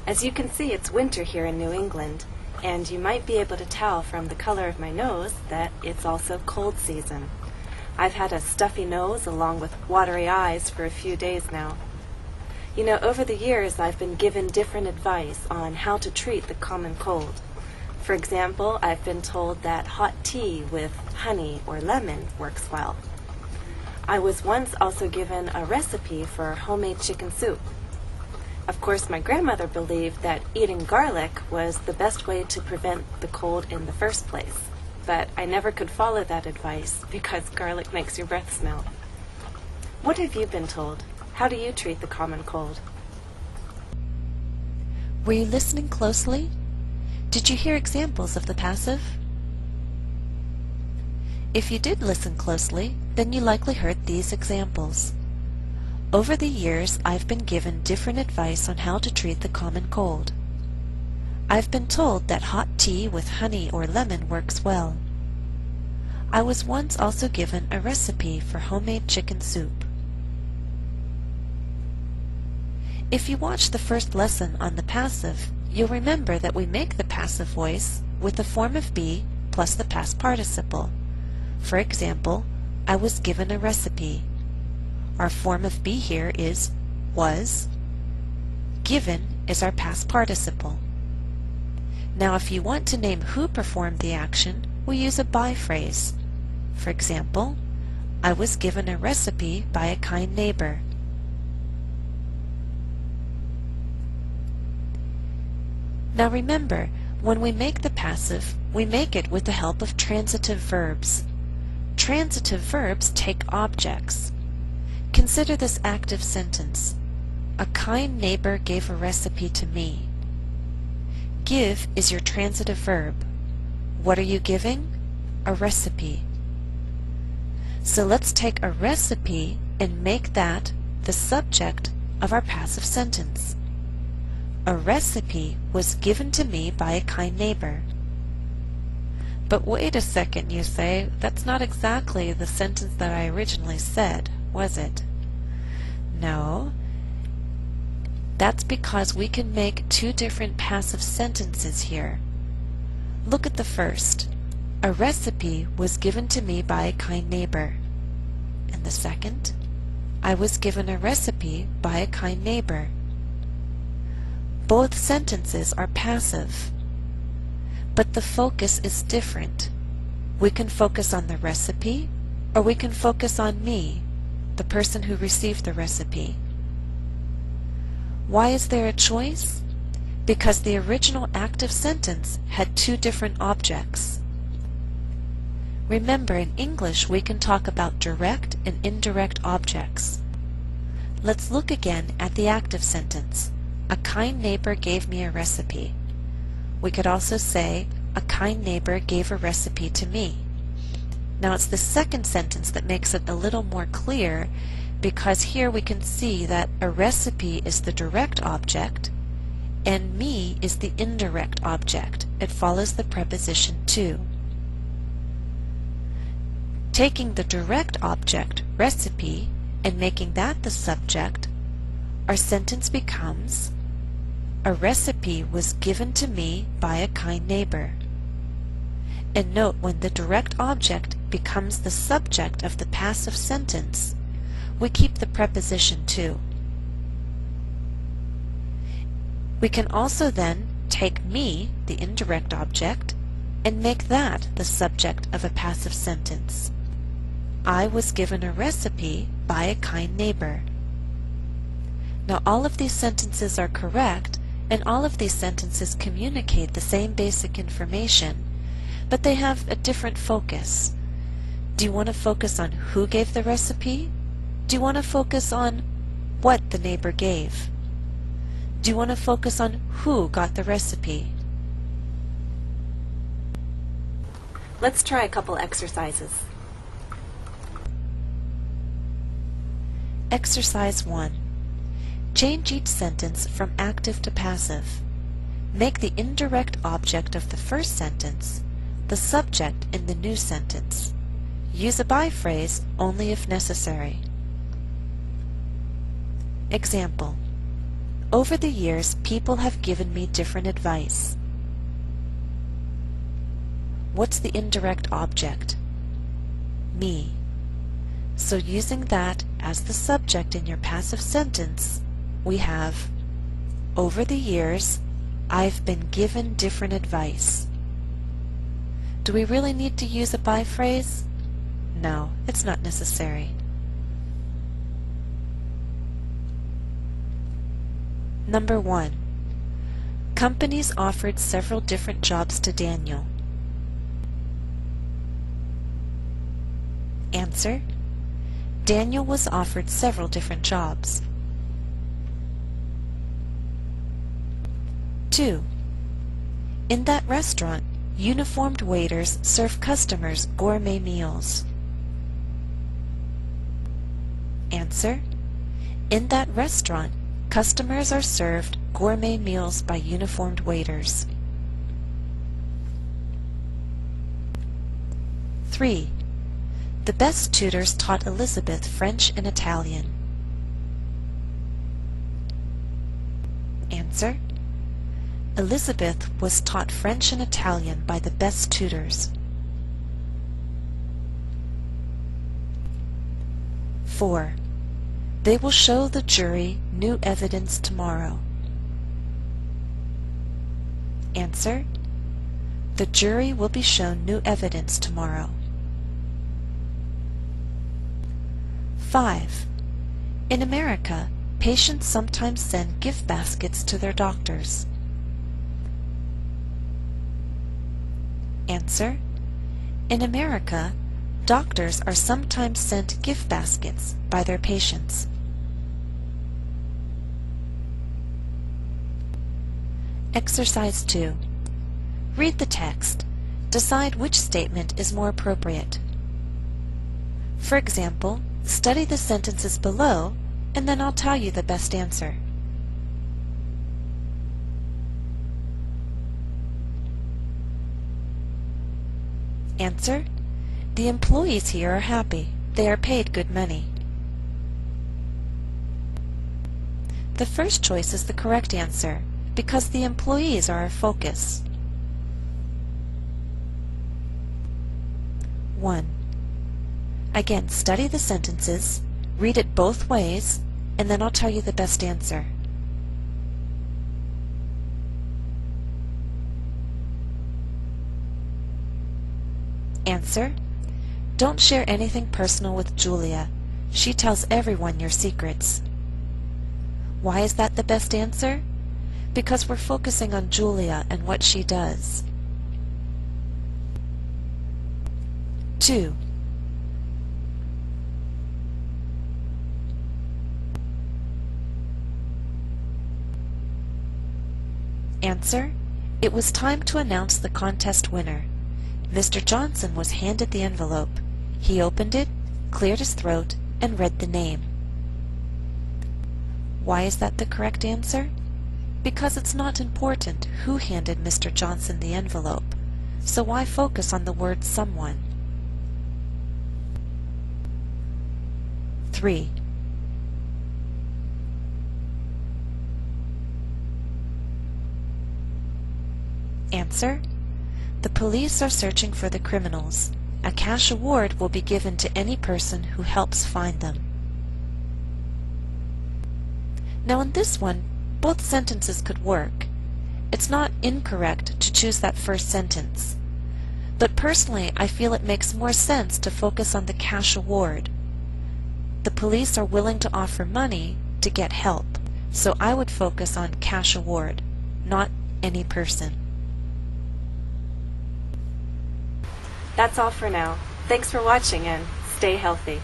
As you can see, it's winter here in New England, and you might be able to tell from the color of my nose that it's also cold season. I've had a stuffy nose along with watery eyes for a few days now. You know, over the years I've been given different advice on how to treat the common cold. For example, I've been told that hot tea with honey or lemon works well. I was once also given a recipe for homemade chicken soup. Of course, my grandmother believed that eating garlic was the best way to prevent the cold in the first place. But I never could follow that advice because garlic makes your breath smell. What have you been told? How do you treat the common cold? Were you listening closely? Did you hear examples of the passive? If you did listen closely, then you likely heard these examples. Over the years, I've been given different advice on how to treat the common cold. I've been told that hot tea with honey or lemon works well. I was once also given a recipe for homemade chicken soup. If you watch the first lesson on the passive, you'll remember that we make the passive voice with the form of be plus the past participle. For example, I was given a recipe. Our form of be here is was. Given is our past participle. Now if you want to name who performed the action, we use a by phrase. For example, I was given a recipe by a kind neighbor. Now remember, when we make the passive, we make it with the help of transitive verbs. Transitive verbs take objects. Consider this active sentence. A kind neighbor gave a recipe to me. Give is your transitive verb. What are you giving? A recipe. So let's take a recipe and make that the subject of our passive sentence. A recipe was given to me by a kind neighbor. But wait a second, you say, that's not exactly the sentence that I originally said, was it? No. That's because we can make two different passive sentences here. Look at the first. A recipe was given to me by a kind neighbor. And the second, I was given a recipe by a kind neighbor. Both sentences are passive, but the focus is different. We can focus on the recipe, or we can focus on me, the person who received the recipe. Why is there a choice? Because the original active sentence had two different objects. Remember, in English we can talk about direct and indirect objects. Let's look again at the active sentence. A kind neighbor gave me a recipe. We could also say, a kind neighbor gave a recipe to me. Now it's the second sentence that makes it a little more clear, because here we can see that a recipe is the direct object and me is the indirect object. It follows the preposition to. Taking the direct object, recipe, and making that the subject, our sentence becomes, a recipe was given to me by a kind neighbor. And note, when the direct object becomes the subject of the passive sentence, we keep the preposition to. We can also then take me, the indirect object, and make that the subject of a passive sentence. I was given a recipe by a kind neighbor. Now all of these sentences are correct, and all of these sentences communicate the same basic information, but they have a different focus. Do you want to focus on who gave the recipe? Do you want to focus on what the neighbor gave? Do you want to focus on who got the recipe? Let's try a couple exercises. Exercise 1. Change each sentence from active to passive. Make the indirect object of the first sentence the subject in the new sentence. Use a by phrase only if necessary. Example. Over the years, people have given me different advice. What's the indirect object? Me. So using that as the subject in your passive sentence, we have, over the years, I've been given different advice. Do we really need to use a by phrase? No, it's not necessary. Number 1. Companies offered several different jobs to Daniel. Answer: Daniel was offered several different jobs. 2. In that restaurant, uniformed waiters serve customers gourmet meals. Answer: In that restaurant, customers are served gourmet meals by uniformed waiters. 3. The best tutors taught Elizabeth French and Italian. Answer: Elizabeth was taught French and Italian by the best tutors. 4. They will show the jury new evidence tomorrow. Answer: The jury will be shown new evidence tomorrow. 5. In America, patients sometimes send gift baskets to their doctors. Answer: In America, doctors are sometimes sent gift baskets by their patients. Exercise 2. Read the text. Decide which statement is more appropriate. For example, study the sentences below, and then I'll tell you the best answer. Answer: The employees here are happy. They are paid good money. The first choice is the correct answer, because the employees are our focus. 1. Again, study the sentences, read it both ways, and then I'll tell you the best answer. Answer: Don't share anything personal with Julia. She tells everyone your secrets. Why is that the best answer? Because we're focusing on Julia and what she does. 2. Answer: It was time to announce the contest winner. Mr. Johnson was handed the envelope. He opened it, cleared his throat, and read the name. Why is that the correct answer? Because it's not important who handed Mr. Johnson the envelope, so why focus on the word someone? 3. Answer: The police are searching for the criminals. A cash award will be given to any person who helps find them. Now in this one, both sentences could work. It's not incorrect to choose that first sentence. But personally, I feel it makes more sense to focus on the cash award. The police are willing to offer money to get help, so I would focus on cash award, not any person. That's all for now. Thanks for watching and stay healthy.